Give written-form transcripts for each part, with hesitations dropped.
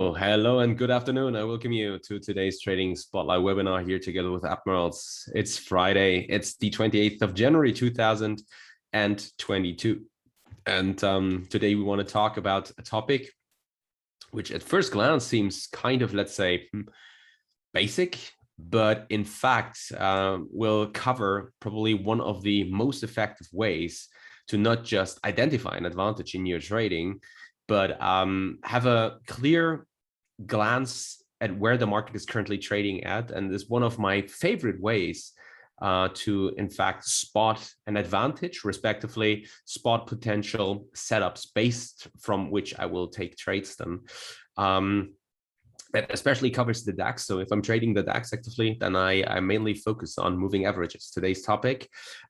Oh, hello and good afternoon. I welcome you to today's Trading Spotlight webinar here together with Admirals. It's Friday. It's the 28th of January, 2022. And today we want to talk about a topic which at first glance seems kind of, let's say, basic, but in fact will cover probably one of the most effective ways to not just identify an advantage in your trading, but have a clear glance at where the market is currently trading at. And is one of my favorite ways to, in fact, spot an advantage, respectively, spot potential setups based from which I will take trades then. That especially covers the DAX. So if I'm trading the DAX actively, then I mainly focus on moving averages, today's topic.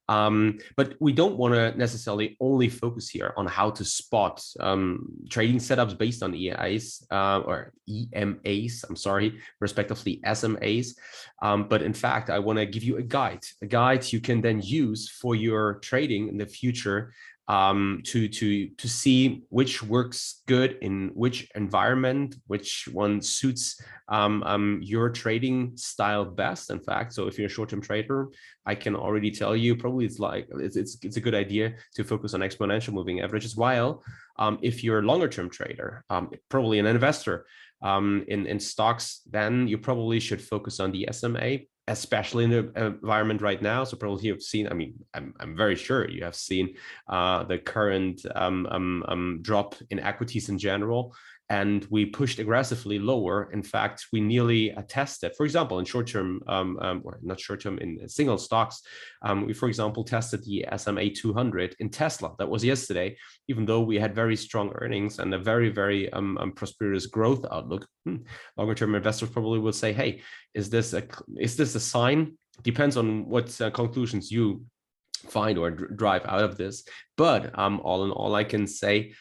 But we don't want to necessarily only focus here on how to spot trading setups based on EMAs or EMAs, I'm sorry, respectively SMAs. But in fact, I want to give you a guide you can then use for your trading in the future to see which works good in which environment, which one suits your trading style best. In fact, so if you're a short-term trader, I can already tell you probably it's a good idea to focus on exponential moving averages. While if you're a longer-term trader, probably an investor in stocks, then you probably should focus on the SMA, especially in the environment right now. So probably you've seen, I mean, I'm very sure you have seen the current drop in equities in general. And we pushed aggressively lower. In fact, we nearly tested, for example, in short-term, or not short-term, in single stocks, we, for example, tested the SMA 200 in Tesla. That was yesterday, even though we had very strong earnings and a very, very prosperous growth outlook. Longer-term investors probably will say, hey, is this a sign? Depends on what conclusions you find or drive out of this. But all in all, I can say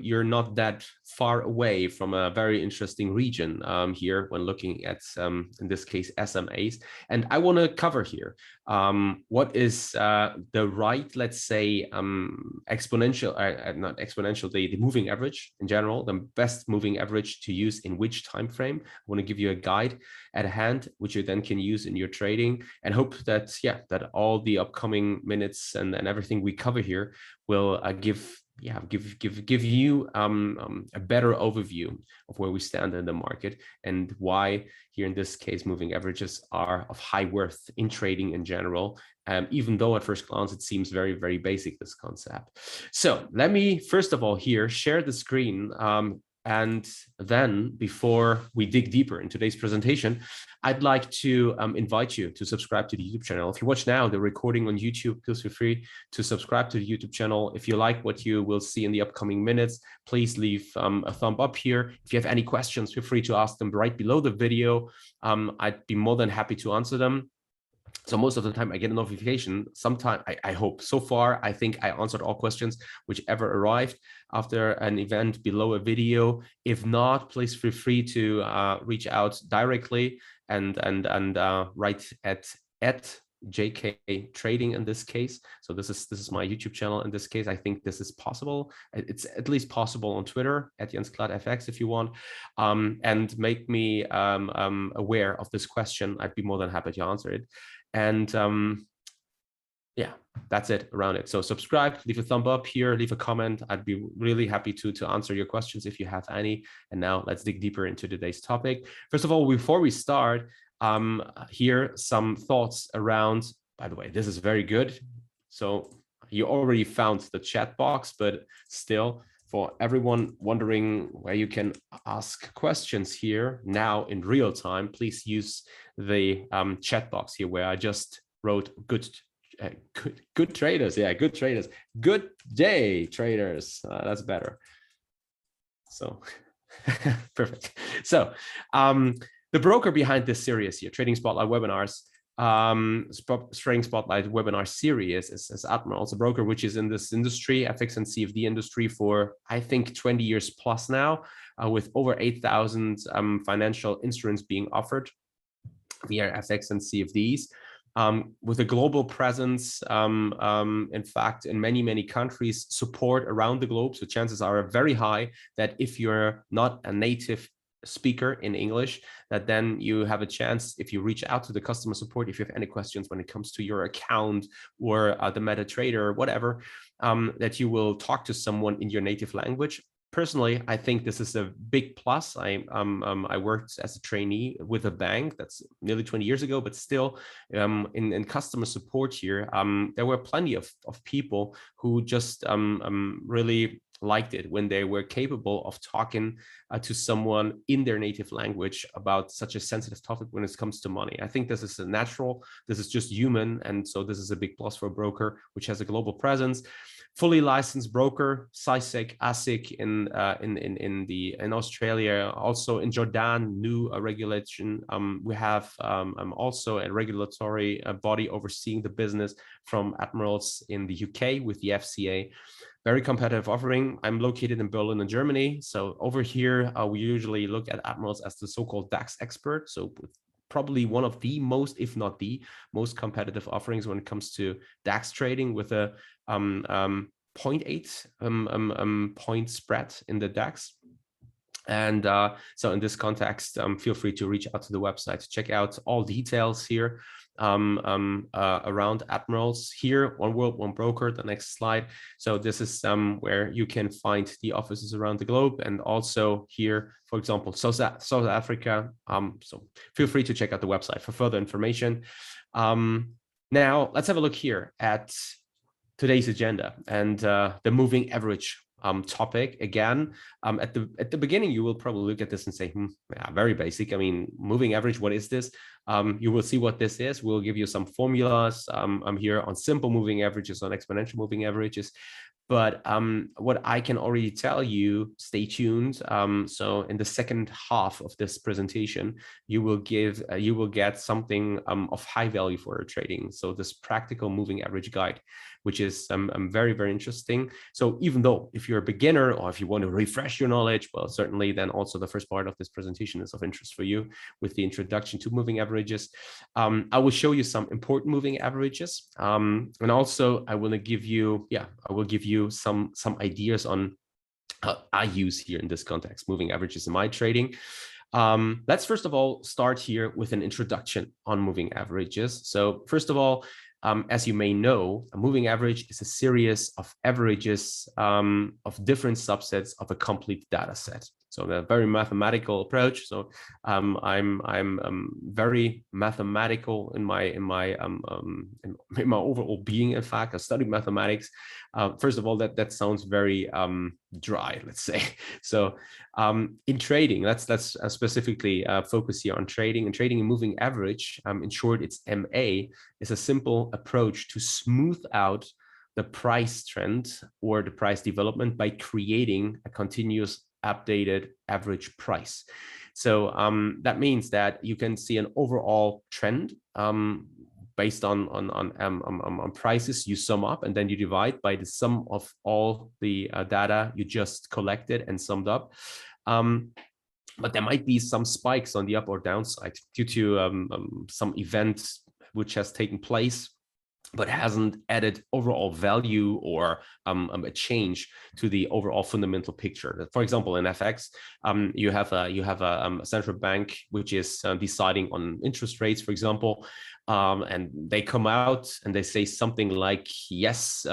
you're not that far away from a very interesting region here when looking at, in this case, SMAs. And I want to cover here what is the right, let's say, exponential, not exponential, the moving average in general, the best moving average to use in which time frame. I want to give you a guide at hand, which you then can use in your trading, and hope that, yeah, that all the upcoming minutes and everything we cover here will give you a better overview of where we stand in the market and why here in this case moving averages are of high worth in trading in general, even though at first glance it seems very, very basic, this concept. So let me first of all here share the screen, and then before we dig deeper in today's presentation, I'd like to invite you to subscribe to the YouTube channel. If you watch now the recording on YouTube, please feel free to subscribe to the YouTube channel. If you like what you will see in the upcoming minutes, please leave a thumb up here. If you have any questions, feel free to ask them right below the video. I'd be more than happy to answer them. So most of the time I get a notification. Sometime I hope. So far, I think I answered all questions which ever arrived after an event below a video. If not, please feel free to reach out directly and write at JK Trading in this case. So this is my YouTube channel in this case. I think this is possible. It's at least possible on Twitter at Jens Klatt FX if you want, and make me aware of this question. I'd be more than happy to answer it. And yeah, that's it around it. So subscribe, leave a thumb up here, leave a comment. I'd be really happy to answer your questions if you have any. And now let's dig deeper into today's topic. First of all, before we start, here some thoughts around, by the way, this is very good. So you already found the chat box, but still, for everyone wondering where you can ask questions here now in real time, please use the chat box here where I just wrote good traders. Yeah, good traders. Good day, traders. That's better. So perfect. So the broker behind this series here, Trading Spotlight webinars, Trading Spotlight webinar series is Admirals, a broker which is in this industry, FX and CFD industry, for I think 20 years plus now, with over 8,000 financial instruments being offered via FX and CFDs. With a global presence, in fact, in many countries, support around the globe. So chances are very high that if you're not a native speaker in English, that then you have a chance, if you reach out to the customer support, if you have any questions when it comes to your account or the MetaTrader or whatever, that you will talk to someone in your native language. Personally, I think this is a big plus. I worked as a trainee with a bank, that's nearly 20 years ago, but still in customer support here, there were plenty of people who just really liked it when they were capable of talking to someone in their native language about such a sensitive topic when it comes to money. I think this is a natural, this is just human, and so this is a big plus for a broker which has a global presence. Fully licensed broker, SISEC, ASIC in Australia, also in Jordan, new regulation. We have also a regulatory body overseeing the business from Admirals in the UK with the FCA. Very competitive offering. I'm located in Berlin, in Germany. So over here, we usually look at Admirals as the so-called DAX expert. So probably one of the most, if not the most competitive offerings when it comes to DAX trading, with a 0.8 point spread in the DAX. And so in this context, feel free to reach out to the website to check out all details here around Admirals. Here, one world, one broker, the next slide. So this is where you can find the offices around the globe, and also here, for example, South Africa. So feel free to check out the website for further information. Now, let's have a look here at today's agenda and the moving average topic. Again, at the beginning, you will probably look at this and say, yeah, very basic. I mean, moving average, what is this? You will see what this is. We'll give you some formulas. I'm here on simple moving averages, on exponential moving averages. But what I can already tell you, stay tuned. So in the second half of this presentation, you will get something of high value for your trading. So this practical moving average guide, which is very, very interesting. So even though if you're a beginner or if you want to refresh your knowledge, well, certainly then also the first part of this presentation is of interest for you with the introduction to moving averages. I will show you some important moving averages. And also I will give you, some ideas on how I use here in this context, moving averages in my trading. Let's first of all start here with an introduction on moving averages. So first of all, as you may know, a moving average is a series of averages of different subsets of a complete data set. So a very mathematical approach. So I'm very mathematical in my overall being. In fact, I studied mathematics. First of all, that sounds very dry, let's say. So in trading, let's specifically focus here on trading. And trading a moving average, in short, it's MA, is a simple approach to smooth out the price trend or the price development by creating a continuous updated average price. So that means that you can see an overall trend based on prices. You sum up and then you divide by the sum of all the data you just collected and summed up. But there might be some spikes on the up or downside due to some event which has taken place but hasn't added overall value or a change to the overall fundamental picture. For example, in FX, you have a central bank which is deciding on interest rates, for example, and they come out and they say something like, yes,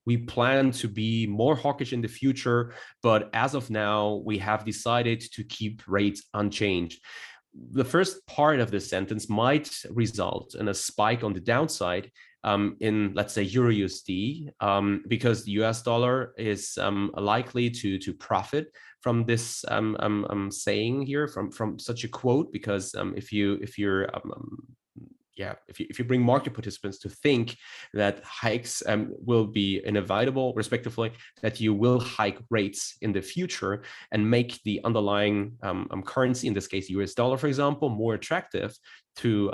we plan to be more hawkish in the future, but as of now, we have decided to keep rates unchanged. The first part of this sentence might result in a spike on the downside in, let's say, Euro USD, because the US dollar is likely to profit from this saying here, from such a quote, because if you bring market participants to think that hikes will be inevitable, respectively, that you will hike rates in the future and make the underlying currency, in this case US dollar, for example, more attractive to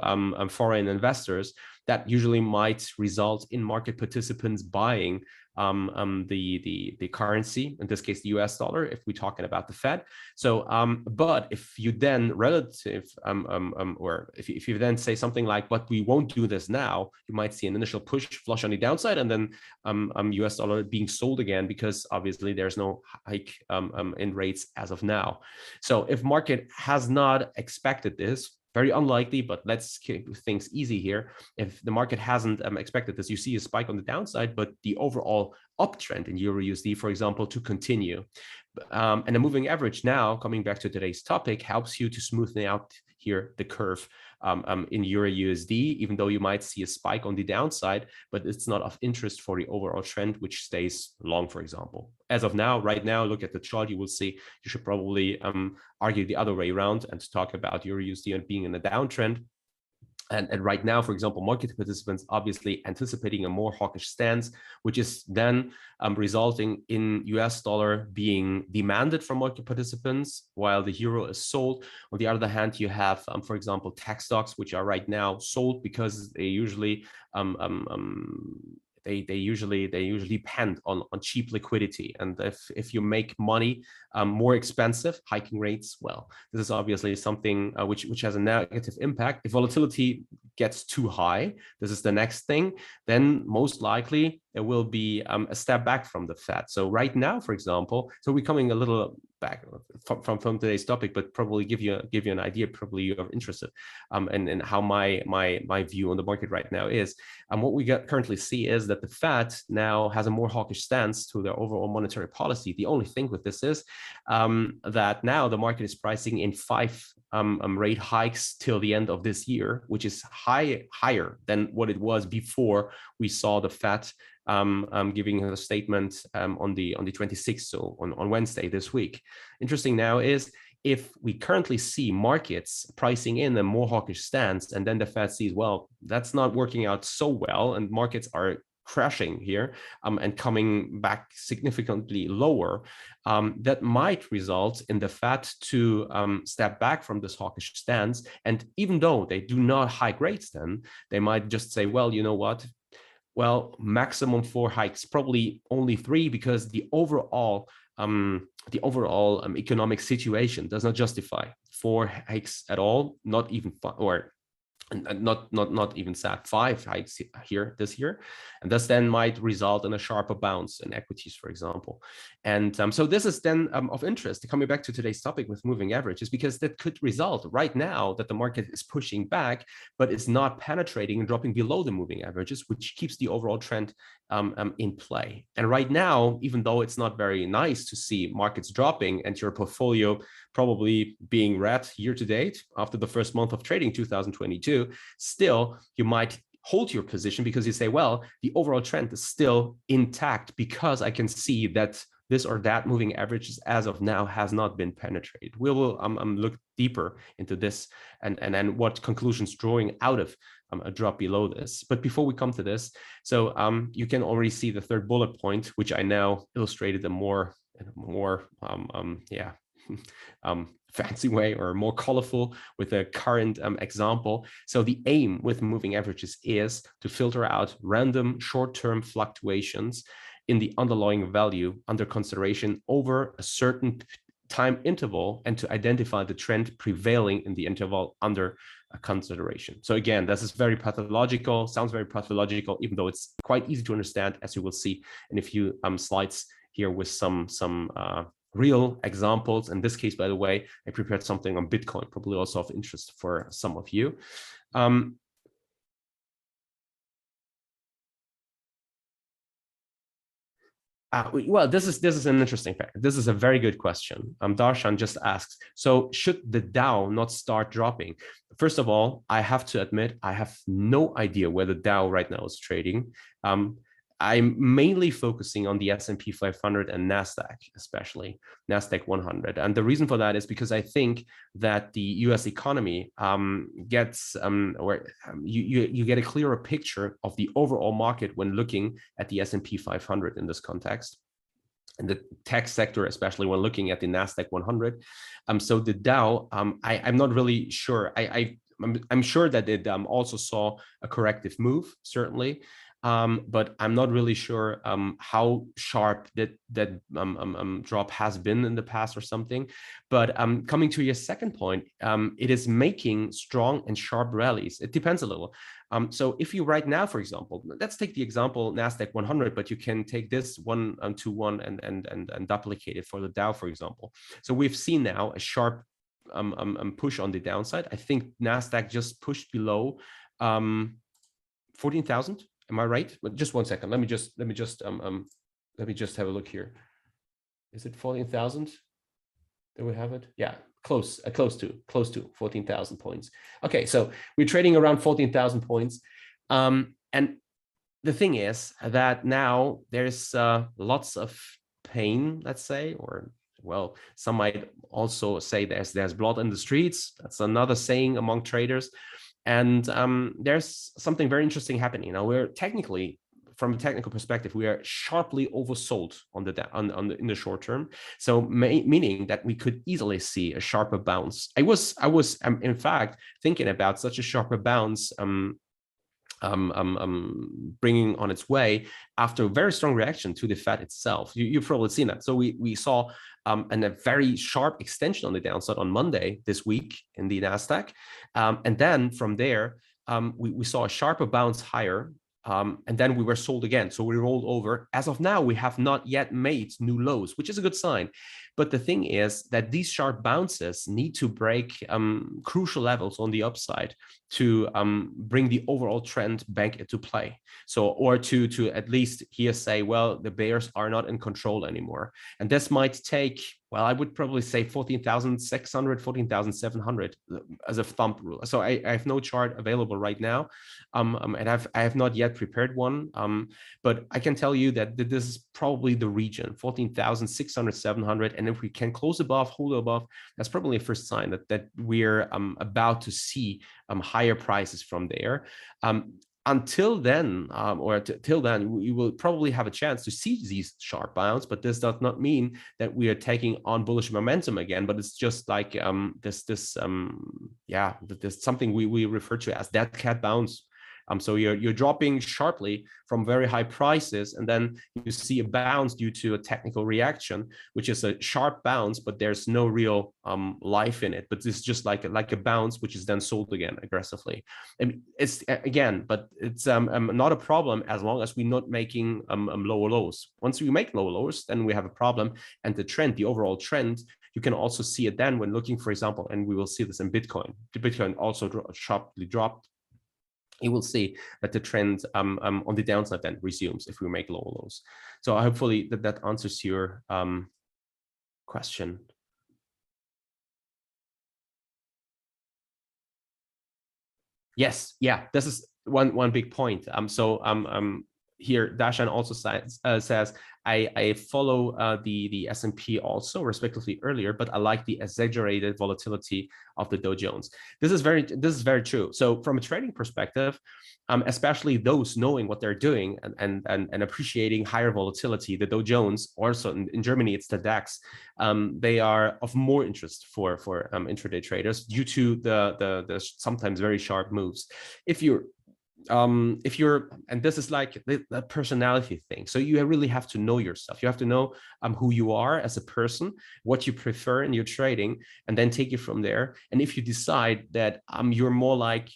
foreign investors, that usually might result in market participants buying the currency, in this case the US dollar, if we're talking about the Fed. So but if you then or if you then say something like, but we won't do this now, you might see an initial push flush on the downside, and then US dollar being sold again, because obviously there's no hike in rates as of now. So if market has not expected this, very unlikely, but let's keep things easy here. If the market hasn't expected this, you see a spike on the downside, but the overall uptrend in Euro USD, for example, to continue. And the moving average now, coming back to today's topic, helps you to smoothen out here the curve in Euro USD, even though you might see a spike on the downside, but it's not of interest for the overall trend, which stays long, for example. As of now, right now, look at the chart, you will see you should probably argue the other way around and talk about Euro USD and being in a downtrend. And right now, for example, market participants obviously anticipating a more hawkish stance, which is then resulting in US dollar being demanded from market participants while the euro is sold. On the other hand, you have, for example, tech stocks, which are right now sold because they usually they usually depend on cheap liquidity, and if you make money more expensive, hiking rates, well, this is obviously something which has a negative impact. If volatility gets too high, this is the next thing, then most likely there will be a step back from the Fed. So right now, for example, so we're coming a little back from today's topic, but probably give you an idea, probably you're interested in how my view on the market right now is. What we currently see is that the Fed now has a more hawkish stance to their overall monetary policy. The only thing with this is that now the market is pricing in 5 rate hikes till the end of this year, which is higher than what it was before we saw the Fed giving a statement on the 26th, so on Wednesday this week. Interesting now is, if we currently see markets pricing in a more hawkish stance, and then the Fed sees, well, that's not working out so well, and markets are crashing here and coming back significantly lower, that might result in the Fed to step back from this hawkish stance. And even though they do not hike rates, then they might just say, well, you know what? Well, maximum 4 hikes, probably only 3, because the overall economic situation does not justify 4 hikes at all, not even 5, or not even 5 hikes here this year, and this then might result in a sharper bounce in equities, for example. And so this is then of interest, coming back to today's topic with moving averages, because that could result right now that the market is pushing back, but it's not penetrating and dropping below the moving averages, which keeps the overall trend in play. And right now, even though it's not very nice to see markets dropping and your portfolio probably being red year to date after the first month of trading 2022, still you might hold your position because you say, well, the overall trend is still intact because I can see that this or that moving averages as of now has not been penetrated. We will look deeper into this and then what conclusions drawing out of a drop below this. But before we come to this, so you can already see the third bullet point, which I now illustrated a more fancy way, or more colorful with a current example. So the aim with moving averages is to filter out random short-term fluctuations in the underlying value under consideration over a certain time interval, and to identify the trend prevailing in the interval under consideration. So again, this is very pathological, sounds very pathological, even though it's quite easy to understand, as you will see in a few slides here with some real examples. In this case, by the way, I prepared something on Bitcoin, probably also of interest for some of you. Well, this is an interesting fact. This is a very good question. Darshan just asks, so should the Dow not start dropping? First of all, I have to admit, I have no idea where the Dow right now is trading. I'm mainly focusing on the S&P 500 and NASDAQ, especially NASDAQ 100. And the reason for that is because I think that the US economy gets, you get a clearer picture of the overall market when looking at the S&P 500 in this context, and the tech sector, especially when looking at the NASDAQ 100. So the Dow, I'm not really sure. I'm sure that it also saw a corrective move, certainly. but I'm not really sure how sharp that drop has been in the past or something. But coming to your second point, it is making strong and sharp rallies. It depends a little. So if you right now, for example, let's take the example Nasdaq 100, but you can take this 1-to-1 and duplicate it for the Dow, for example. So we've seen now a sharp push on the downside. I think Nasdaq just pushed below 14,000. Am I right? But just 1 second. Let me just have a look here. Is it 14,000? Do we have it? Yeah, close to 14,000 points. Okay, so we're trading around 14,000 points. And the thing is that now there's lots of pain, let's say, or well, some might also say there's blood in the streets. That's another saying among traders. And there's something very interesting happening. Now, we're technically, from a technical perspective, we are sharply oversold in the short term. So meaning that we could easily see a sharper bounce. I was in fact thinking about such a sharper bounce bringing on its way after a very strong reaction to the Fed itself. You've probably seen that. So we saw a very sharp extension on the downside on Monday this week in the Nasdaq, and then from there we saw a sharper bounce higher. And then we were sold again. So we rolled over. As of now, we have not yet made new lows, which is a good sign. But the thing is that these sharp bounces need to break crucial levels on the upside to bring the overall trend back into play. So, or to at least here say, well, the bears are not in control anymore. And this might take, well, I would probably say 14,600, 14,700 as a thumb rule. So I have no chart available right now, and I have not yet prepared one. But I can tell you that this is probably the region, 14,600, 700. And if we can close above, hold above, that's probably a first sign that we're about to see higher prices from there. Until then, till then, we will probably have a chance to see these sharp bounce, but this does not mean that we are taking on bullish momentum again. But it's just like there's something we refer to as dead cat bounce. So you're dropping sharply from very high prices, and then you see a bounce due to a technical reaction, which is a sharp bounce, but there's no real life in it. But it's just like a bounce, which is then sold again aggressively. And it's again, but it's not a problem as long as we're not making lower lows. Once we make lower lows, then we have a problem. And the trend, the overall trend, you can also see it then when looking, for example, and we will see this in Bitcoin. The Bitcoin also sharply dropped. You will see that the trend on the downside then resumes if we make lower lows. So hopefully that answers your question. Yes, yeah, this is one big point. Here Dashan also says I follow the S&P also respectively earlier, but I like the exaggerated volatility of the Dow Jones. This is very true. So from a trading perspective, especially those knowing what they're doing and appreciating higher volatility, the Dow Jones, also in Germany it's the DAX, they are of more interest for intraday traders due to the sometimes very sharp moves. If you're, and this is like the personality thing. So you really have to know yourself. You have to know who you are as a person, what you prefer in your trading, and then take it from there. And if you decide that you're more like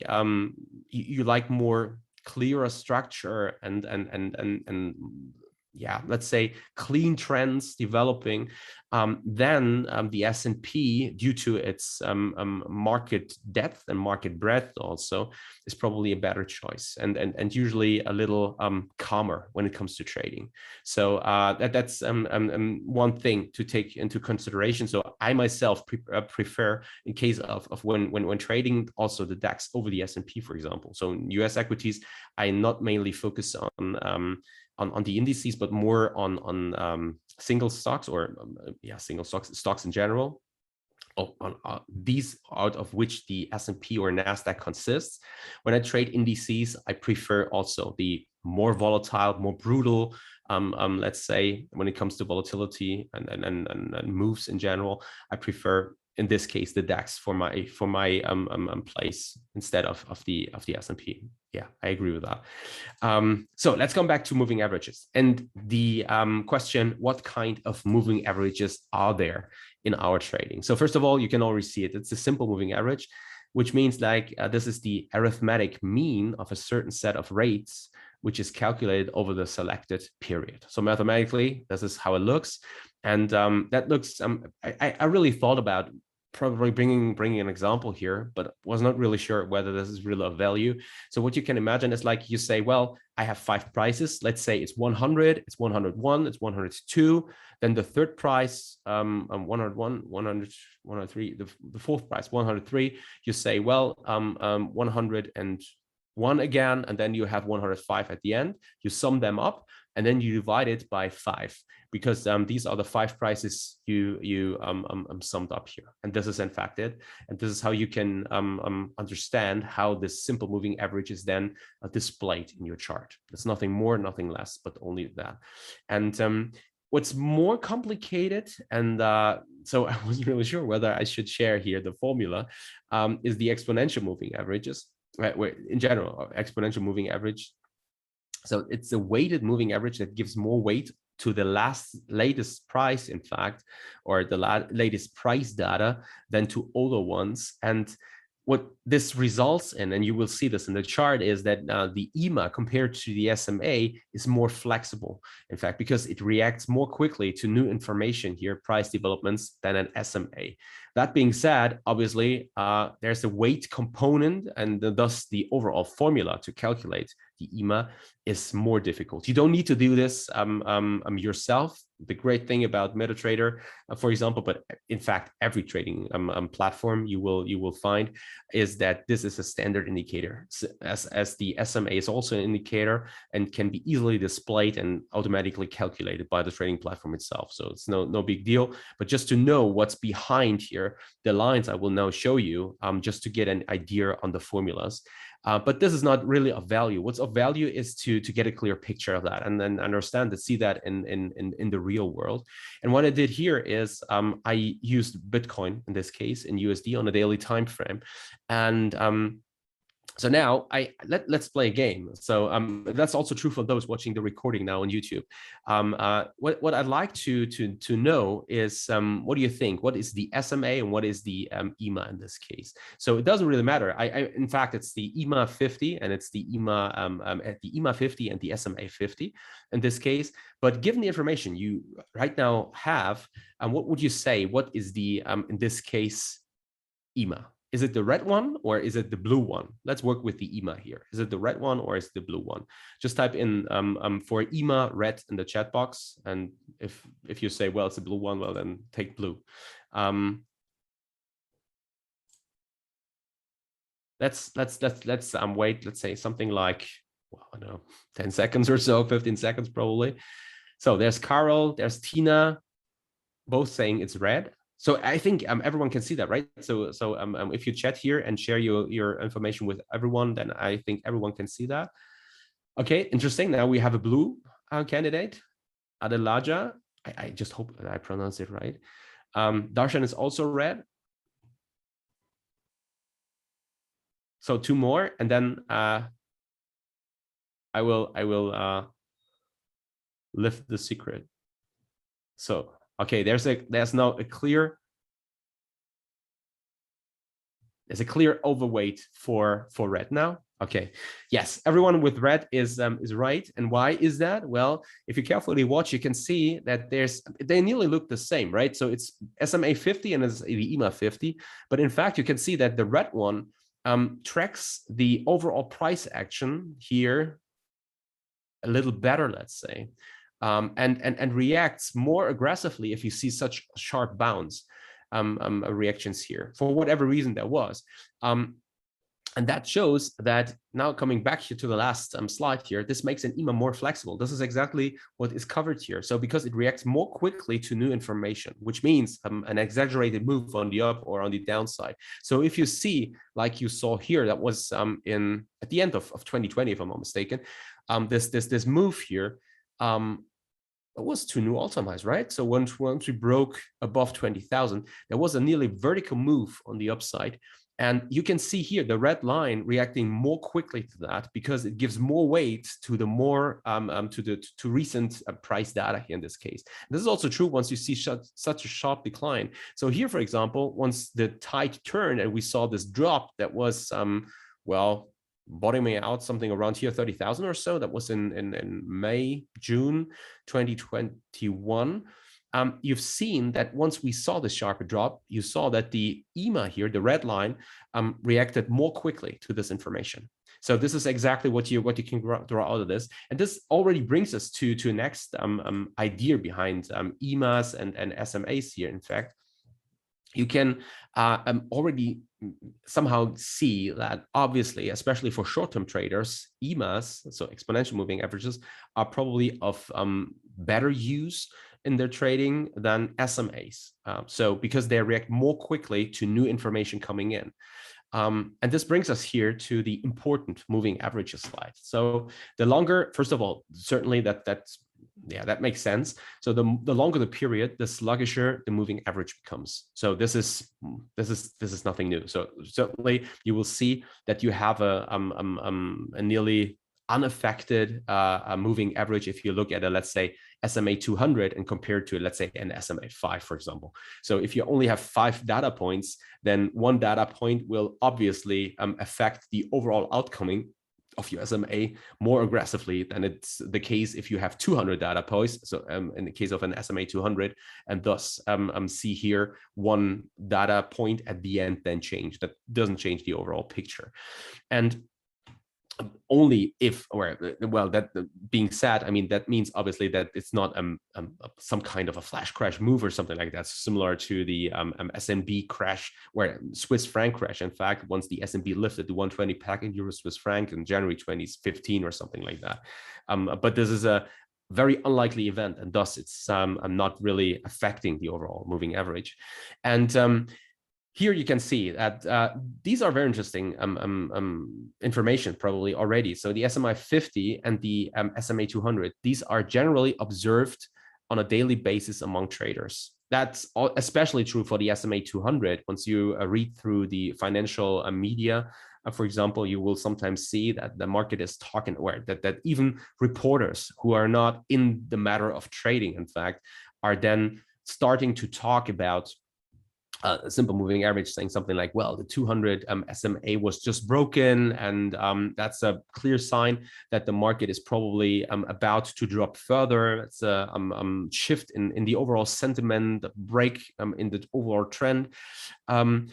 you like more clearer structure and yeah, let's say clean trends developing, then the S&P, due to its market depth and market breadth also, is probably a better choice and usually a little calmer when it comes to trading. So that's one thing to take into consideration. So I myself prefer, in case of when trading, also the DAX over the S&P, for example. So in US equities, I not mainly focus on the indices, but more on single stocks or single stocks in general. On these out of which the S&P or NASDAQ consists. When I trade indices, I prefer also the more volatile, more brutal, let's say, when it comes to volatility and moves in general, I prefer in this case, the DAX for my place instead of the S&P. Yeah, I agree with that. So let's come back to moving averages and the question: what kind of moving averages are there in our trading? So first of all, you can already see it. It's a simple moving average, which means like this is the arithmetic mean of a certain set of rates, which is calculated over the selected period. So mathematically, this is how it looks. And that looks, I really thought about probably bringing an example here, but was not really sure whether this is really of value. So what you can imagine is like you say, well, I have 5 prices. Let's say it's 100, it's 101, it's 102. Then the third price, 101, 100, 103, the fourth price, 103. You say, well, 101 again, and then you have 105 at the end. You sum them up, and then you divide it by 5, because these are the 5 prices you summed up here. And this is in fact it. And this is how you can understand how this simple moving average is then displayed in your chart. It's nothing more, nothing less, but only that. And what's more complicated, and so I wasn't really sure whether I should share here the formula, is the exponential moving averages. Right, in general, exponential moving average. So it's a weighted moving average that gives more weight to the latest price, in fact, or the latest price data than to older ones. And what this results in, and you will see this in the chart, is that the EMA compared to the SMA is more flexible, in fact, because it reacts more quickly to new information here, price developments, than an SMA. That being said, obviously, there's a weight component, and thus the overall formula to calculate the EMA is more difficult. You don't need to do this yourself. The great thing about MetaTrader, for example, but in fact, every trading platform you will find, is that this is a standard indicator, as the SMA is also an indicator and can be easily displayed and automatically calculated by the trading platform itself. So it's no big deal. But just to know what's behind here, the lines I will now show you, just to get an idea on the formulas. But this is not really of value. What's of value is to get a clear picture of that, and then understand to see that in the real world. And what I did here is I used Bitcoin in this case, in USD, on a daily time frame. And so now let's play a game. So that's also true for those watching the recording now on YouTube. What I'd like to know is, what do you think? What is the SMA and what is the EMA in this case? So it doesn't really matter. In fact, it's the EMA 50 and it's the EMA 50 and the SMA 50 in this case. But given the information you right now have, what would you say? What is the in this case EMA? Is it the red one or is it the blue one? Let's work with the EMA here. Is it the red one or is it the blue one? Just type in for EMA red in the chat box. And if you say, well, it's a blue one, well, then take blue. Let's wait, let's say something like, well, I don't know, 10 seconds or so, 15 seconds probably. So there's Carol, there's Tina, both saying it's red. So I think everyone can see that, right? So if you chat here and share your information with everyone, then I think everyone can see that. Okay, interesting. Now we have a blue candidate, Adelaja. I just hope that I pronounce it right. Darshan is also red. So 2 more, and then I will lift the secret. So okay, there's now a clear overweight for red now. Okay, yes, everyone with red is right. And why is that? Well, if you carefully watch, you can see that they nearly look the same, right? So it's SMA 50 and it's the EMA 50, but in fact you can see that the red one tracks the overall price action here a little better, let's say. And reacts more aggressively if you see such sharp bounce reactions here, for whatever reason there was. And that shows that, now coming back here to the last slide here, this makes an EMA more flexible. This is exactly what is covered here. So because it reacts more quickly to new information, which means an exaggerated move on the up or on the downside. So if you see, like you saw here, that was at the end of 2020, if I'm not mistaken, this move here, it was two new all-time highs, right? So once we broke above 20,000, there was a nearly vertical move on the upside. And you can see here the red line reacting more quickly to that because it gives more weight to the more to recent price data here in this case. And this is also true once you see such a sharp decline. So here, for example, once the tide turned and we saw this drop that was well, bottoming out something around here 30,000 or so, that was in May, June 2021. You've seen that once we saw the sharper drop, you saw that the EMA here, the red line, reacted more quickly to this information. So this is exactly what you can draw out of this. And this already brings us to next idea behind EMAs and SMAs here. In fact, you can already somehow see that obviously, especially for short-term traders, EMAs, so exponential moving averages, are probably of better use in their trading than SMAs. So because they react more quickly to new information coming in. And this brings us here to the important moving averages slide. So the longer, first of all, certainly that makes sense. So the longer the period, the sluggisher the moving average becomes. So this is nothing new. So certainly you will see that you have a nearly unaffected moving average if you look at a, let's say, SMA 200 and compared to, let's say, an SMA 5, for example. So if you only have 5 data points, then one data point will obviously affect the overall outcome of your SMA more aggressively than it's the case if you have 200 data points. So in the case of an SMA 200, and thus see here one data point at the end then change. That doesn't change the overall picture. And only if, or well, that being said, I mean, that means obviously that it's not some kind of a flash crash move or something like that, similar to the SNB crash, where Swiss franc crash. In fact, once the SNB lifted the 120 peg in euro Swiss franc in January 2015 or something like that. But this is a very unlikely event, and thus it's not really affecting the overall moving average. And here you can see that these are very interesting information probably already. So the SMA 50 and the SMA 200, these are generally observed on a daily basis among traders. That's especially true for the SMA 200. Once you read through the financial media, for example, you will sometimes see that the market is talking, or that even reporters who are not in the matter of trading, in fact, are then starting to talk about a simple moving average, saying something like, well, the 200 SMA was just broken, and that's a clear sign that the market is probably about to drop further. It's a shift in the overall sentiment, a break in the overall trend. And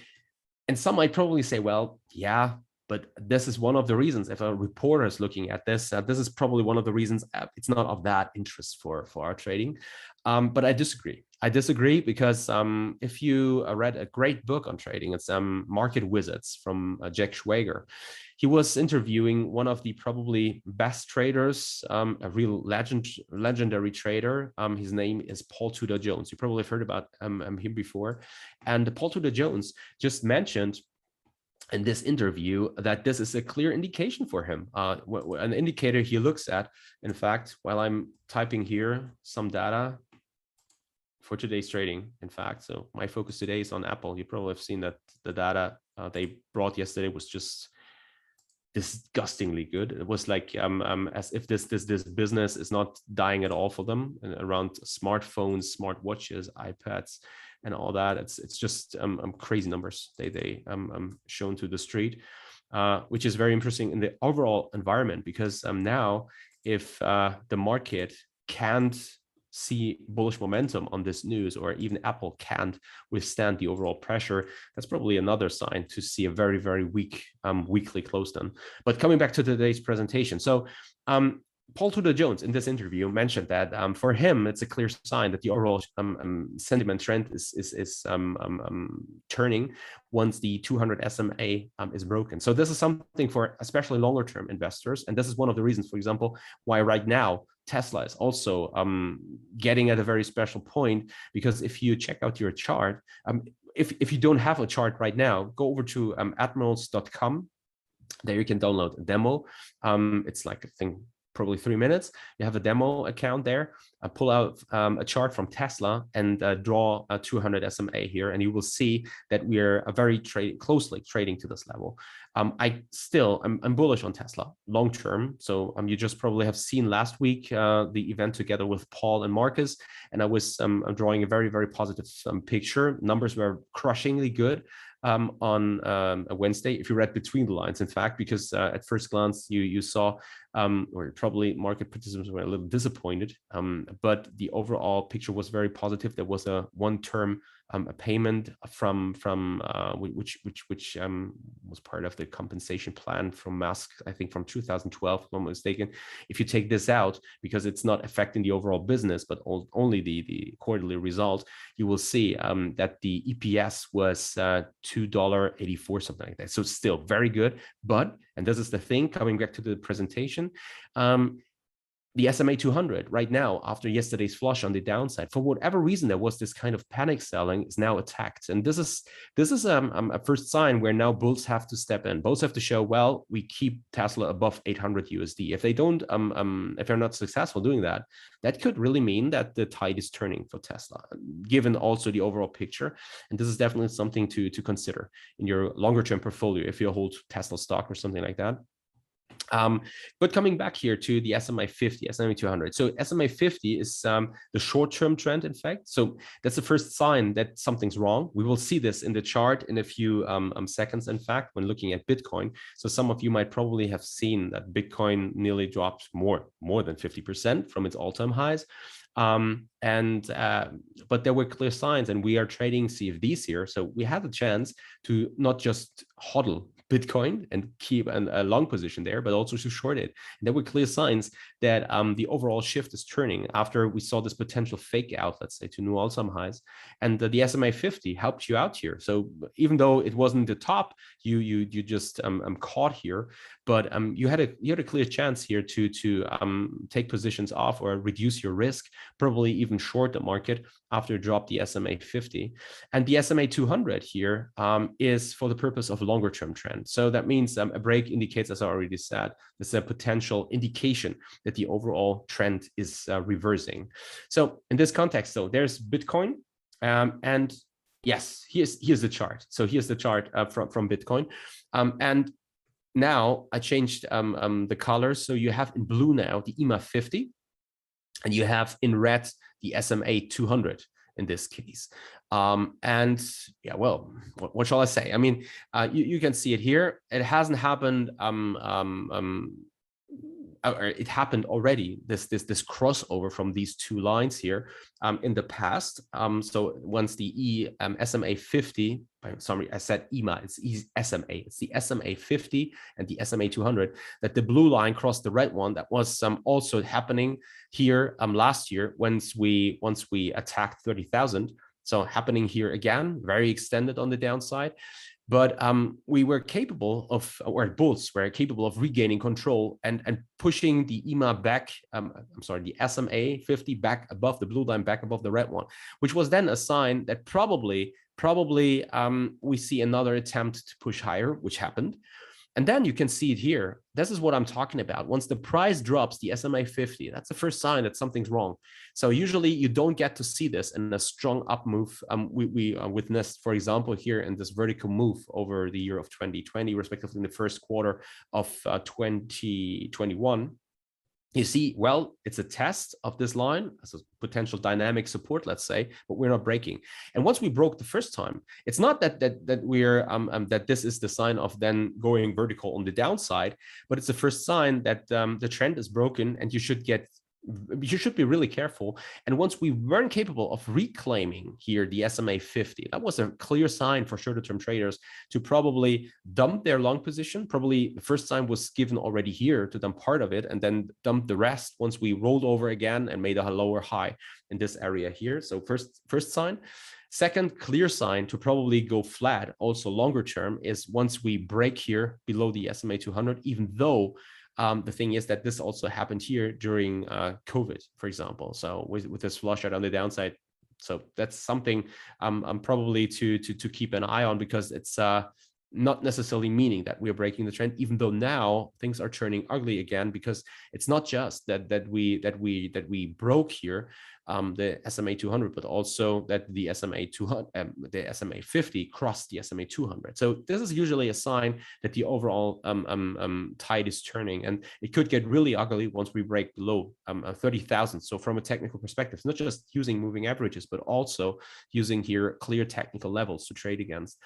some might probably say, well, yeah, but this is one of the reasons. If a reporter is looking at this, this is probably one of the reasons it's not of that interest for our trading. But I disagree. I disagree because if you read a great book on trading, it's Market Wizards from Jack Schwager. He was interviewing one of the probably best traders, a real legendary trader. His name is Paul Tudor Jones. You probably have heard about him before. And Paul Tudor Jones just mentioned in this interview that this is a clear indication for him, an indicator he looks at. In fact, while I'm typing here some data for today's trading, in fact, so my focus today is on Apple. You probably have seen that the data they brought yesterday was just disgustingly good. It was like as if this business is not dying at all for them, and around smartphones, smart watches, iPads, and all that. It's just crazy numbers they shown to the street, which is very interesting in the overall environment, because now if the market can't see bullish momentum on this news, or even Apple can't withstand the overall pressure, that's probably another sign to see a very, very weak weekly close down. But coming back to today's presentation, so Paul Tudor Jones in this interview mentioned that for him, it's a clear sign that the overall sentiment trend is turning once the 200 SMA is broken. So this is something for especially longer term investors. And this is one of the reasons, for example, why right now Tesla is also getting at a very special point, because if you check out your chart, if you don't have a chart right now, go over to admirals.com. There you can download a demo. It's like, I think, probably 3 minutes. You have a demo account there. Pull out a chart from Tesla and draw a 200 SMA here, and you will see that we are very closely trading to this level. I'm bullish on Tesla long term. So you just probably have seen last week the event together with Paul and Marcus, and I was drawing a very, very positive picture. Numbers were crushingly good on a Wednesday, if you read between the lines, in fact, because at first glance you saw, or probably market participants were a little disappointed, but the overall picture was very positive. There was a one-term a payment from which was part of the compensation plan from Musk, I think from 2012, if I'm not mistaken. If you take this out, because it's not affecting the overall business, but only the quarterly result, you will see that the EPS was $2.84, something like that. So still very good. But, and this is the thing, coming back to the presentation, the SMA 200 right now, after yesterday's flush on the downside, for whatever reason, there was this kind of panic selling, is now attacked. And this is a first sign where now bulls have to step in. Bulls have to show, well, we keep Tesla above 800 USD. If they don't, if they're not successful doing that, that could really mean that the tide is turning for Tesla, given also the overall picture. And this is definitely something to consider in your longer term portfolio if you hold Tesla stock or something like that. But coming back here to the SMA 50, SMA 200. So SMA 50 is the short-term trend, in fact. So that's the first sign that something's wrong. We will see this in the chart in a few seconds, in fact, when looking at Bitcoin. So some of you might probably have seen that Bitcoin nearly dropped more than 50% from its all-time highs. But there were clear signs, and we are trading CFDs here. So we had a chance to not just hodl Bitcoin and keep a long position there, but also to short it. And there were clear signs that the overall shift is turning after we saw this potential fake out, let's say, to new all-time highs. And the SMA 50 helped you out here. So even though it wasn't the top, you just caught here, but you had a clear chance here to take positions off or reduce your risk, probably even short the market after it dropped the SMA 50. And the SMA 200 here is for the purpose of longer term trend. So that means a break indicates, as I already said, there's a potential indication that the overall trend is reversing. So in this context, though, there's Bitcoin, and yes, here's the chart. So here's the chart from Bitcoin, and now I changed the colors. So you have in blue now the EMA 50, and you have in red the SMA 200 in this case. And yeah, well, what shall I say? I mean, you can see it here. It hasn't happened. It happened already, this crossover from these two lines here in the past. So once the SMA 50, sorry, I said EMA, it's SMA, it's the SMA 50 and the SMA 200, that the blue line crossed the red one. That was also happening here last year once we attacked 30,000. So happening here again, very extended on the downside. But we were capable of, or bulls were capable of regaining control and pushing the EMA back, the SMA 50 back above the blue line, back above the red one, which was then a sign that probably we see another attempt to push higher, which happened. And then you can see it here. This is what I'm talking about. Once the price drops, the SMA 50, that's the first sign that something's wrong. So usually you don't get to see this in a strong up move. We witnessed, for example, here in this vertical move over the year of 2020, respectively in the first quarter of 2021. You see, well, it's a test of this line as a potential dynamic support, let's say, but we're not breaking. And once we broke the first time, it's not that we're that this is the sign of then going vertical on the downside, but it's the first sign that the trend is broken, and you should be really careful. And once we weren't capable of reclaiming here the SMA 50, that was a clear sign for shorter term traders to probably dump their long position. Probably the first sign was given already here to dump part of it and then dump the rest once we rolled over again and made a lower high in this area here. So first sign. Second clear sign to probably go flat also longer term is once we break here below the SMA 200, even though the thing is that this also happened here during COVID, for example. So with this flush out on the downside. So that's something probably to keep an eye on, because it's not necessarily meaning that we're breaking the trend, even though now things are turning ugly again, because it's not just that we broke here the SMA 200, but also that the SMA 200, the SMA 50 crossed the SMA 200. So this is usually a sign that the overall tide is turning, and it could get really ugly once we break below 30,000. So from a technical perspective, not just using moving averages, but also using here clear technical levels to trade against.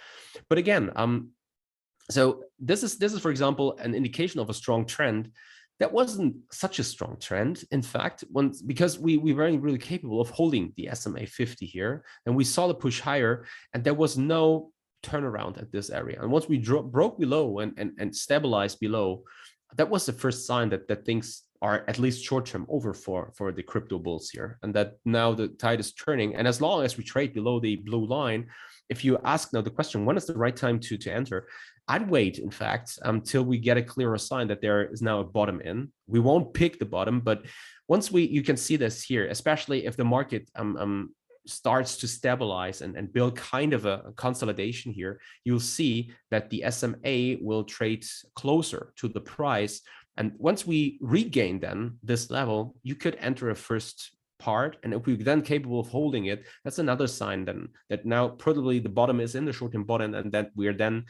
But again, so this is, for example, an indication of a strong trend. That wasn't such a strong trend, in fact, because we weren't really capable of holding the SMA 50 here, and we saw the push higher, and there was no turnaround at this area. And once we broke below and stabilized below, that was the first sign that things are at least short-term over for the crypto bulls here, and that now the tide is turning. And as long as we trade below the blue line, if you ask now the question, when is the right time to enter? I'd wait, in fact, until we get a clearer sign that there is now a bottom in. We won't pick the bottom, but once you can see this here, especially if the market starts to stabilize and build kind of a consolidation here, you'll see that the SMA will trade closer to the price. And once we regain then this level, you could enter a first part, and if we're then capable of holding it, that's another sign then that now probably the bottom is in the short-term bottom, and that we're then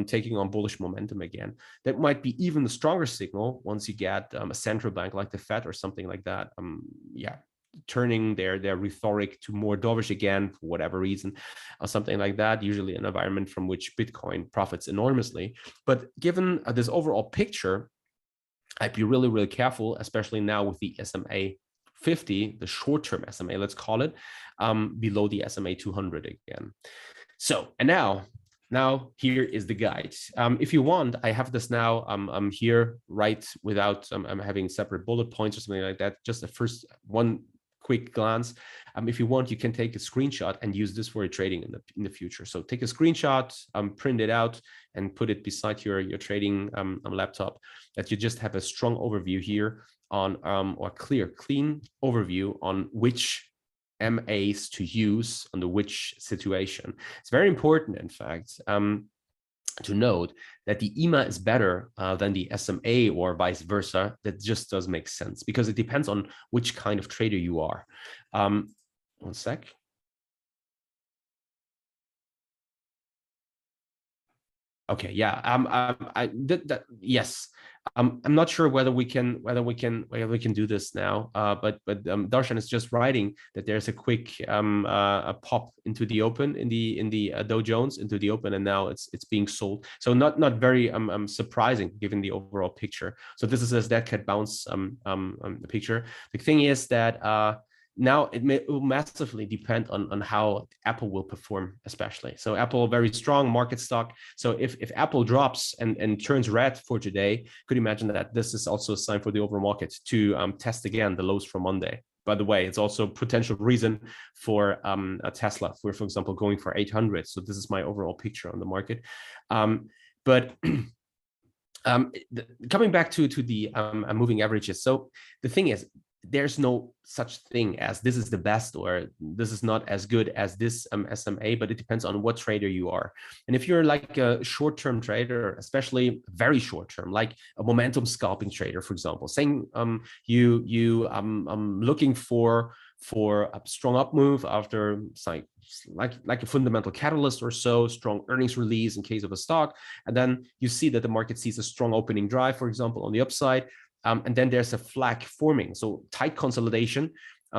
taking on bullish momentum again. That might be even a stronger signal once you get a central bank like the Fed or something like that, turning their rhetoric to more dovish again for whatever reason, or something like that, usually an environment from which Bitcoin profits enormously. But given this overall picture, I'd be really, really careful, especially now with the SMA 50, the short-term SMA, let's call it, below the SMA 200 again. So, and now here is the guide. If you want, I have this now here right without having separate bullet points or something like that, just the first one quick glance. If you want, you can take a screenshot and use this for your trading in the future. So take a screenshot, print it out, and put it beside your trading laptop, that you just have a strong overview here on or clean overview on which MAs to use under which situation. It's very important, in fact, to note that the EMA is better than the SMA or vice versa. That just does make sense, because it depends on which kind of trader you are. One sec. Okay, yeah, I did that. Yes, I'm not sure whether we can do this now. But Darshan is just writing that there's a quick a pop into the open in the Dow Jones into the open, and now it's being sold. So not very surprising given the overall picture. So this is a dead cat bounce the picture. The thing is that now it will massively depend on how Apple will perform, especially. So Apple, very strong market stock. So if Apple drops and turns red for today, could you imagine that this is also a sign for the overall market to test again the lows from Monday? By the way, it's also a potential reason for a Tesla, for example, going for 800. So this is my overall picture on the market. But coming back to the moving averages. So the thing is, there's no such thing as this is the best or this is not as good as this SMA, but it depends on what trader you are. And if you're like a short-term trader, especially very short-term, like a momentum scalping trader, for example, saying you looking for a strong up move after like a fundamental catalyst or so, strong earnings release in case of a stock, and then you see that the market sees a strong opening drive, for example, on the upside. And then there's a flag forming, so tight consolidation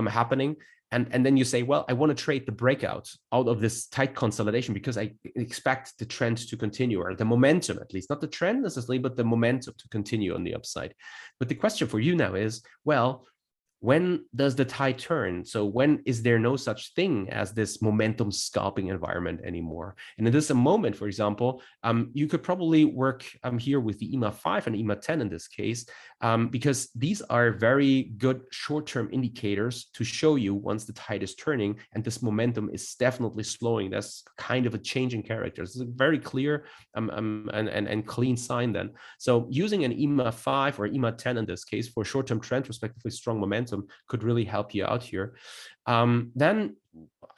happening. And then you say, well, I want to trade the breakout out of this tight consolidation because I expect the trend to continue, or the momentum, at least, not the trend necessarily, but the momentum to continue on the upside. But the question for you now is, well, when does the tide turn? So when is there no such thing as this momentum scalping environment anymore? And in this moment, for example, you could probably work here with the EMA 5 and EMA 10 in this case, because these are very good short-term indicators to show you once the tide is turning and this momentum is definitely slowing. That's kind of a change in character. It's a very clear and clean sign then. So using an EMA 5 or EMA 10 in this case for short-term trend, respectively strong momentum, could really help you out here. Then,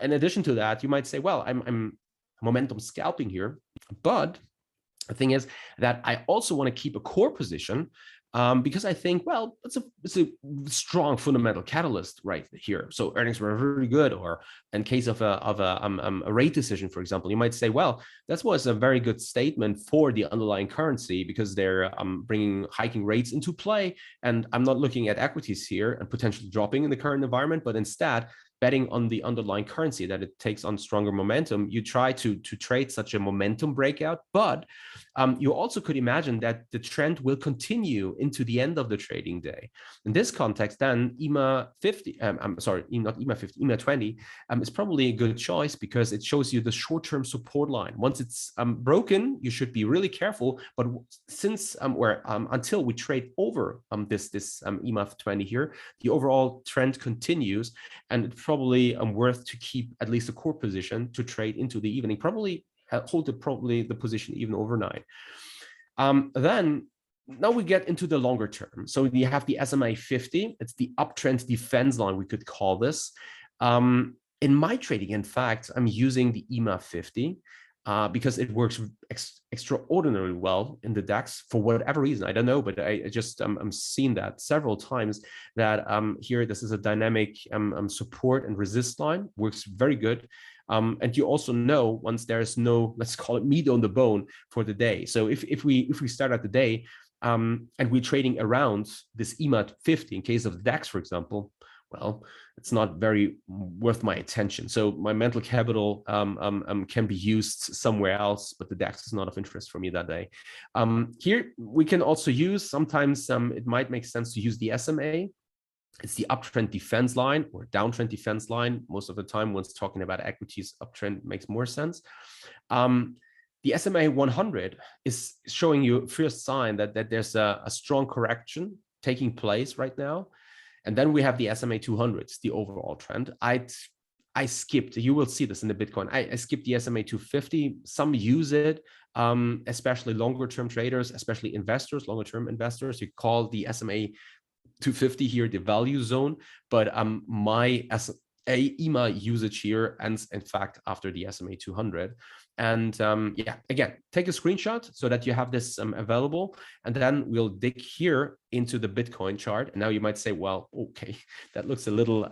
in addition to that, you might say, well, I'm momentum scalping here, but The thing is that I also want to keep a core position because I think, well, it's a strong fundamental catalyst right here. So earnings were very good, or in case of a rate decision, for example, you might say, well, that was a very good statement for the underlying currency because they're bringing hiking rates into play. And I'm not looking at equities here and potentially dropping in the current environment, but instead betting on the underlying currency that it takes on stronger momentum. You try to trade such a momentum breakout, but you also could imagine that the trend will continue into the end of the trading day. In this context, then EMA 50, I'm sorry, not EMA 50, EMA 20 is probably a good choice because it shows you the short-term support line. Once it's broken, you should be really careful. But since until we trade over this EMA 20 here, the overall trend continues, and it's probably worth to keep at least a core position to trade into the evening. Probably hold the position even overnight. Then now we get into the longer term. So we have the SMA 50. It's the uptrend defense line, we could call this. In my trading, in fact, I'm using the EMA 50 because it works extraordinarily well in the DAX for whatever reason. I don't know, but I just I'm seeing that several times that here this is a dynamic support and resist line, works very good. And you also know once there's no, let's call it meat on the bone for the day. So if we start at the day and we're trading around this EMA 50 in case of the DAX, for example, well, it's not very worth my attention. So my mental capital can be used somewhere else, but the DAX is not of interest for me that day. Here we can also use, sometimes it might make sense to use the SMA. It's the uptrend defense line or downtrend defense line. Most of the time, when it's talking about equities, uptrend makes more sense. The SMA 100 is showing you first sign that there's a strong correction taking place right now. And then we have the SMA 200, the overall trend. I skipped, you will see this in the Bitcoin. I skipped the SMA 250. Some use it, especially longer term traders, especially investors, longer term investors. You call the SMA 250 here the value zone, but my EMA usage here ends in fact after the SMA 200. And yeah, again, take a screenshot so that you have this available, and then we'll dig here into the Bitcoin chart. And now you might say, well, okay, that looks a little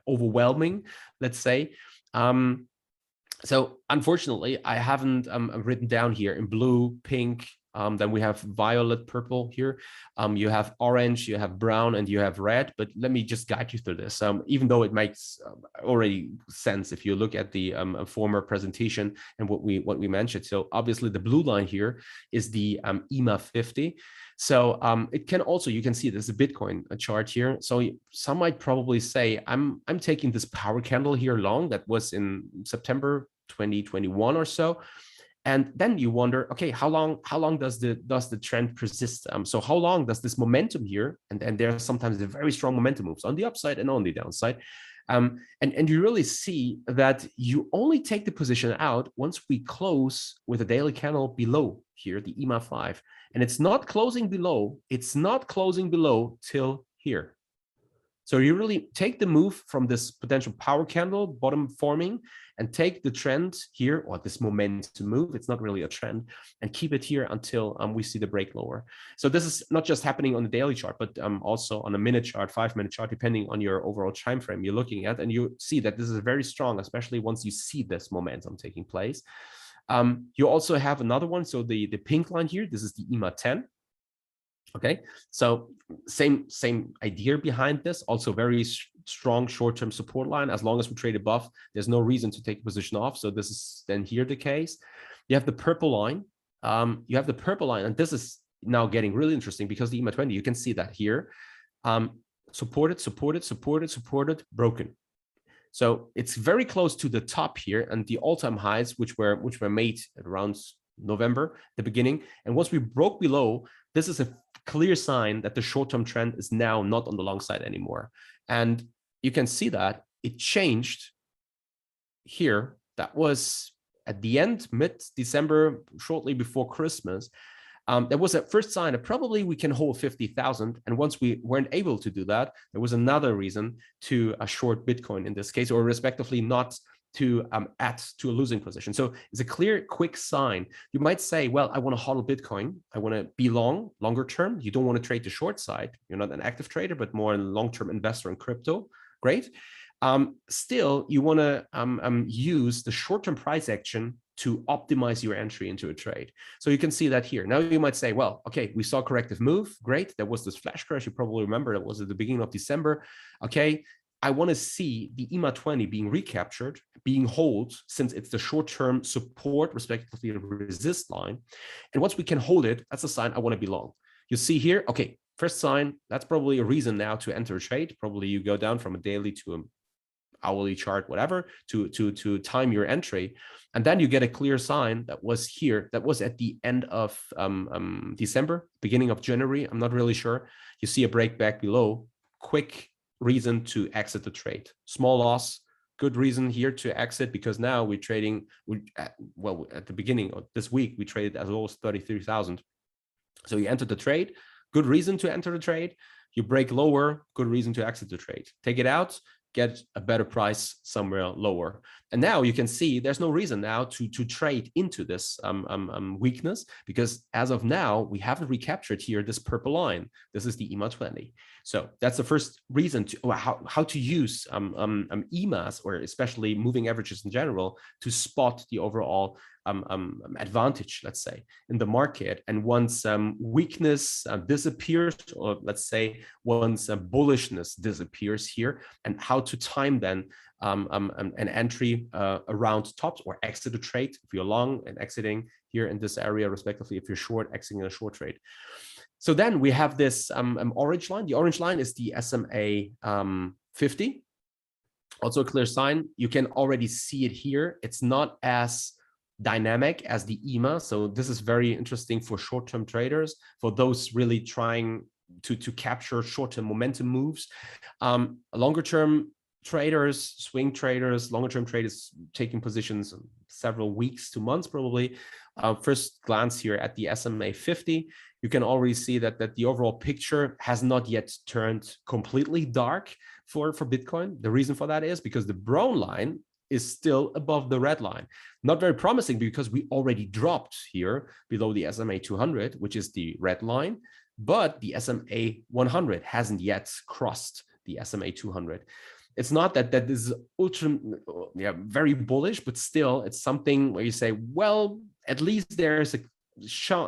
overwhelming, let's say. So unfortunately, I haven't written down here in blue, pink, then we have violet, purple here. You have orange, you have brown, and you have red. But let me just guide you through this. Even though it makes already sense if you look at the former presentation and what we mentioned. So obviously the blue line here is the EMA 50. So it can also, you can see there's a Bitcoin chart here. So some might probably say, I'm taking this power candle here long. That was in September 2021 or so. And then you wonder, okay, how long does the trend persist? So how long does this momentum here, and there are sometimes the very strong momentum moves on the upside and on the downside, and you really see that you only take the position out once we close with a daily candle below here, the EMA 5, and it's not closing below till here. So you really take the move from this potential power candle bottom forming and take the trend here, or this momentum move, it's not really a trend, and keep it here until we see the break lower. So this is not just happening on the daily chart, but also on a minute chart, 5-minute chart, depending on your overall time frame you're looking at. And you see that this is very strong, especially once you see this momentum taking place. You also have another one. So the pink line here, this is the EMA 10. Okay, so same idea behind this. Also very strong short-term support line. As long as we trade above, there's no reason to take a position off. So this is then here the case. You have the purple line. And this is now getting really interesting because the EMA 20, you can see that here, supported, broken. So it's very close to the top here, and the all-time highs, which were made at around November, the beginning. And once we broke below, this is a clear sign that the short-term trend is now not on the long side anymore. And you can see that it changed here. That was at the end, mid-December, shortly before Christmas. There was a first sign that probably we can hold 50,000. And once we weren't able to do that, there was another reason to short Bitcoin in this case, or respectively not to add to a losing position. So it's a clear, quick sign. You might say, well, I want to hodl Bitcoin. I want to be longer term. You don't want to trade the short side. You're not an active trader, but more a long-term investor in crypto. Great. Still, you want to use the short-term price action to optimize your entry into a trade. So you can see that here. Now you might say, well, okay, we saw a corrective move. Great. There was this flash crash. You probably remember it was at the beginning of December. Okay. I want to see the EMA 20 being recaptured, being held, since it's the short-term support, respectively, the resist line. And once we can hold it, that's a sign I want to be long. You see here, okay, first sign, that's probably a reason now to enter a trade. Probably you go down from a daily to an hourly chart, whatever, to time your entry. And then you get a clear sign that was here, that was at the end of December, beginning of January. I'm not really sure. You see a break back below, quick reason to exit the trade. Small loss, good reason here to exit, because now we're trading, well, at the beginning of this week, we traded as low as 33,000. So you entered the trade, good reason to enter the trade. You break lower, good reason to exit the trade. Take it out, get a better price somewhere lower. And now you can see there's no reason now to trade into this weakness, because as of now, we haven't recaptured here this purple line. This is the EMA 20. So that's the first reason to how to use EMAs, or especially moving averages in general, to spot the overall advantage, let's say, in the market. And once weakness disappears, or let's say once bullishness disappears here, and how to time then an entry around tops, or exit a trade if you're long and exiting here in this area, respectively, if you're short, exiting a short trade. So then we have this orange line. The orange line is the SMA 50. Also a clear sign. You can already see it here. It's not as dynamic as the EMA. So this is very interesting for short-term traders, for those really trying to capture short-term momentum moves. Longer-term traders, swing traders, longer-term traders taking positions several weeks to months probably. First glance here at the SMA 50, you can already see that the overall picture has not yet turned completely dark for Bitcoin. The reason for that is because the brown line is still above the red line. Not very promising, because we already dropped here below the SMA 200, which is the red line, but the SMA 100 hasn't yet crossed the SMA 200. It's not that this is very bullish, but still it's something where you say, well, at least there's a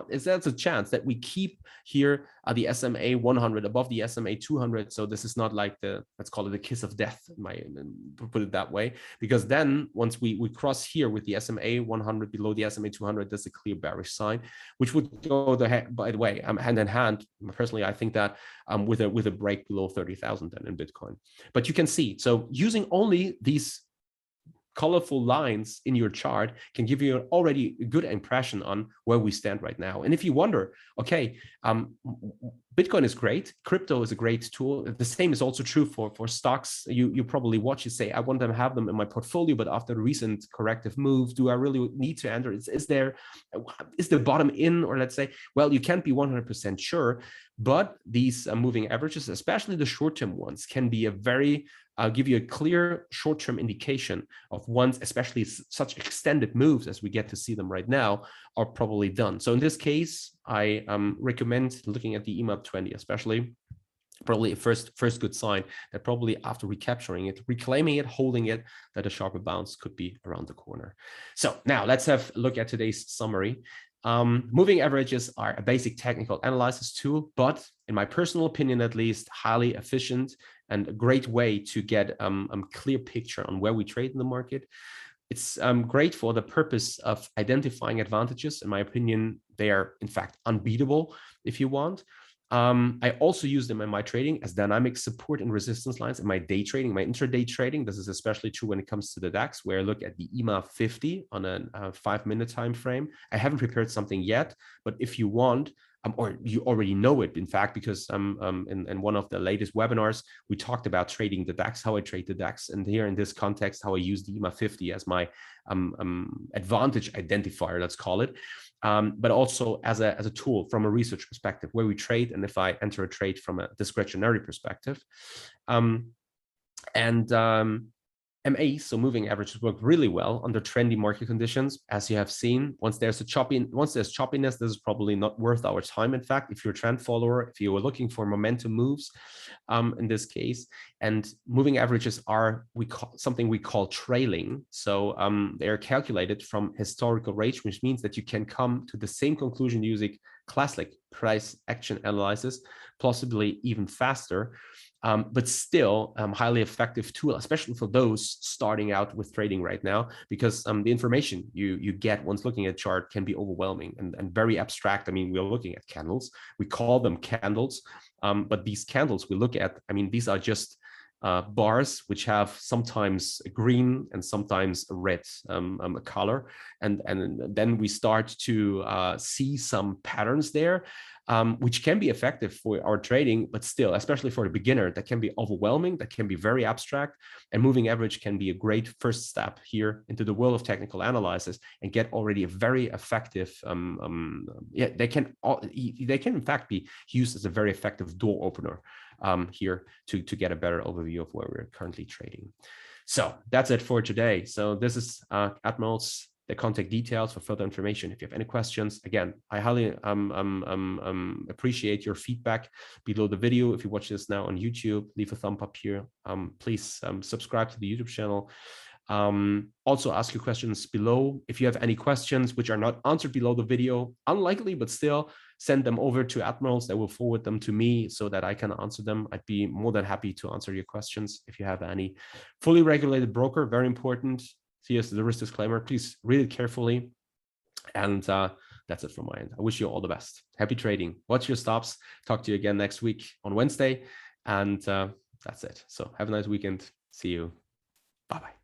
that's a chance that we keep here the SMA 100 above the SMA 200. So this is not like let's call it the kiss of death, put it that way, because then once we cross here with the SMA 100 below the SMA 200, that's a clear bearish sign, which would go by the way hand in hand. Personally, I think that with a break below 30,000 then in Bitcoin. But you can see, so using only these colorful lines in your chart can give you already a good impression on where we stand right now. And if you wonder, okay, Bitcoin is great, crypto is a great tool. The same is also true for stocks. You probably watch, you say, I want to have them in my portfolio, but after the recent corrective move, do I really need to enter? Is the bottom in? Or let's say, well, you can't be 100% sure, but these moving averages, especially the short-term ones, can be a very give you a clear short-term indication of once, especially such extended moves as we get to see them right now, are probably done. So in this case, I recommend looking at the EMA 20, especially. Probably a first good sign that probably after recapturing it, reclaiming it, holding it, that a sharper bounce could be around the corner. So now let's have a look at today's summary. Moving averages are a basic technical analysis tool, but in my personal opinion, at least, highly efficient and a great way to get a clear picture on where we trade in the market. It's great for the purpose of identifying advantages. In my opinion, they are in fact unbeatable if you want. I also use them in my trading as dynamic support and resistance lines in my day trading, my intraday trading. This is especially true when it comes to the DAX, where I look at the EMA 50 on a 5-minute time frame. I haven't prepared something yet, but if you want, or you already know it, in fact, because in one of the latest webinars, we talked about trading the DAX, how I trade the DAX, and here in this context, how I use the EMA 50 as my advantage identifier, let's call it. But also as a tool from a research perspective, where we trade, and if I enter a trade from a discretionary perspective. MAs, so moving averages, work really well under trendy market conditions, as you have seen. Once there's choppiness, this is probably not worth our time. In fact, if you're a trend follower, if you were looking for momentum moves, in this case, and moving averages are something we call trailing. So they're calculated from historical range, which means that you can come to the same conclusion using classic price action analysis, possibly even faster. But still highly effective tool, especially for those starting out with trading right now, because the information you get once looking at a chart can be overwhelming and very abstract. I mean, we're looking at candles. We call them candles, but these candles we look at, I mean, these are just bars which have sometimes a green and sometimes a red color, and then we start to see some patterns there, which can be effective for our trading, but still, especially for the beginner, that can be overwhelming, that can be very abstract, and moving average can be a great first step here into the world of technical analysis and get already a very effective, they can in fact be used as a very effective door opener here to get a better overview of where we're currently trading. So that's it for today. So this is Admirals, the contact details for further information. If you have any questions, again, I highly appreciate your feedback below the video. If you watch this now on YouTube, leave a thumb up here. Please subscribe to the YouTube channel. Also ask your questions below. If you have any questions which are not answered below the video, unlikely, but still, send them over to Admirals. They will forward them to me so that I can answer them. I'd be more than happy to answer your questions if you have any. Fully regulated broker, very important. Here's the risk disclaimer. Please read it carefully. And that's it from my end. I wish you all the best. Happy trading. Watch your stops. Talk to you again next week on Wednesday. And that's it. So have a nice weekend. See you. Bye-bye.